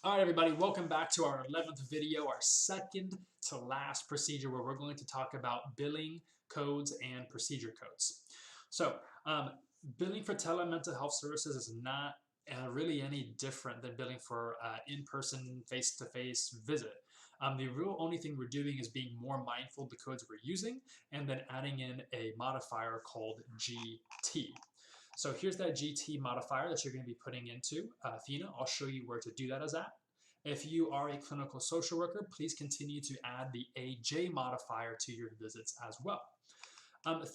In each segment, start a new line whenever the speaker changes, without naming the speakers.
All right, everybody, welcome back to our 11th video, our second to last procedure where we're going to talk about billing codes and procedure codes. So, billing for telemental health services is not really any different than billing for in-person, face-to-face visit. The real only thing we're doing is being more mindful of the codes we're using and then adding in a modifier called GT. So here's that GT modifier that you're going to be putting into Athena. I'll show you where to do that as at. If you are a clinical social worker, please continue to add the AJ modifier to your visits as well.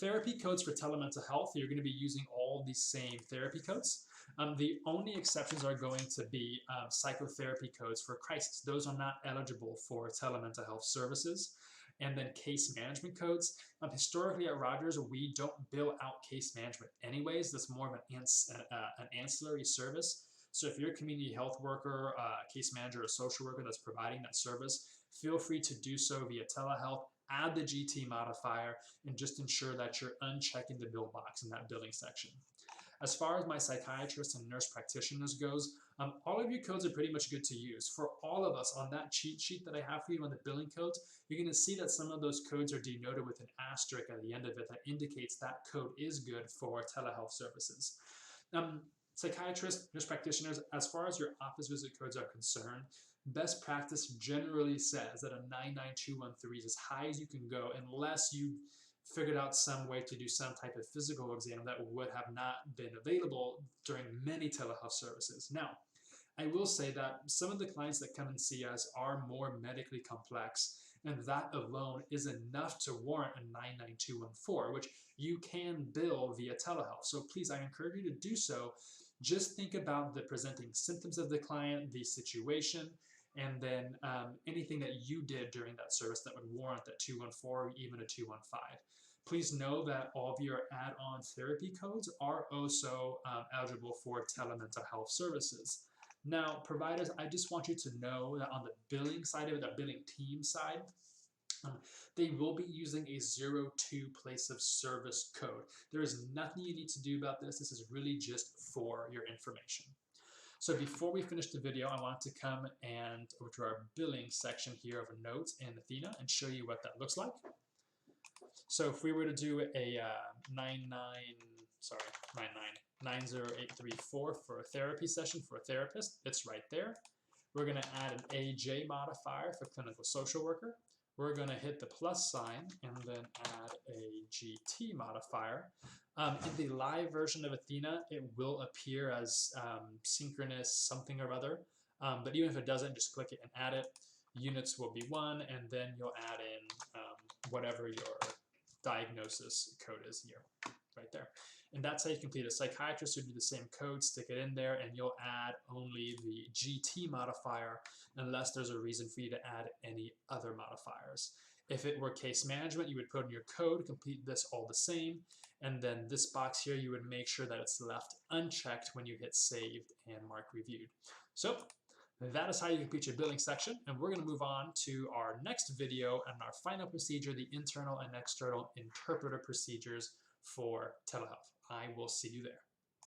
Therapy codes for telemental health, you're going to be using all the same therapy codes. The only exceptions are going to be psychotherapy codes for crisis. Those are not eligible for telemental health services. And then case management codes. Historically at Rogers, we don't bill out case management anyways. That's more of an ancillary service. So if you're a community health worker, case manager, or social worker that's providing that service, feel free to do so via telehealth. Add the GT modifier and just ensure that you're unchecking the bill box in that billing section. As far as my psychiatrists and nurse practitioners goes, all of your codes are pretty much good to use. For all of us on that cheat sheet that I have for you on the billing codes, you're going to see that some of those codes are denoted with an asterisk at the end of it that indicates that code is good for telehealth services. Psychiatrists, nurse practitioners, as far as your office visit codes are concerned, best practice generally says that a 99213 is as high as you can go unless you figured out some way to do some type of physical exam that would have not been available during many telehealth services. Now, I will say that some of the clients that come and see us are more medically complex, and that alone is enough to warrant a 99214, which you can bill via telehealth. So please, I encourage you to do so. Just think about the presenting symptoms of the client, the situation, and then anything that you did during that service that would warrant that 214 or even a 215. Please know that all of your add-on therapy codes are also eligible for telemental health services. Now, providers, I just want you to know that on the billing side of it, the billing team side, they will be using a 02 place of service code. There is nothing you need to do about this. This is really just for your information. So before we finish the video, I want to come and over to our billing section here of notes in Athena and show you what that looks like. So if we were to do a 90834 for a therapy session for a therapist, it's right there. We're going to add an AJ modifier for clinical social worker. We're going to hit the plus sign and then add a GT modifier. In the live version of Athena, it will appear as synchronous something or other. But even if it doesn't, just click it and add it. Units will be 1, and then you'll add in whatever your diagnosis code is here, right there. And that's how you complete it. Psychiatrists would do the same code, stick it in there, and you'll add only the GT modifier unless there's a reason for you to add any other modifiers. If it were case management, you would put in your code, complete this all the same, and then this box here, you would make sure that it's left unchecked when you hit saved and mark reviewed. So that is how you complete your billing section, and we're going to move on to our next video and our final procedure, the internal and external interpreter procedures for telehealth. I will see you there.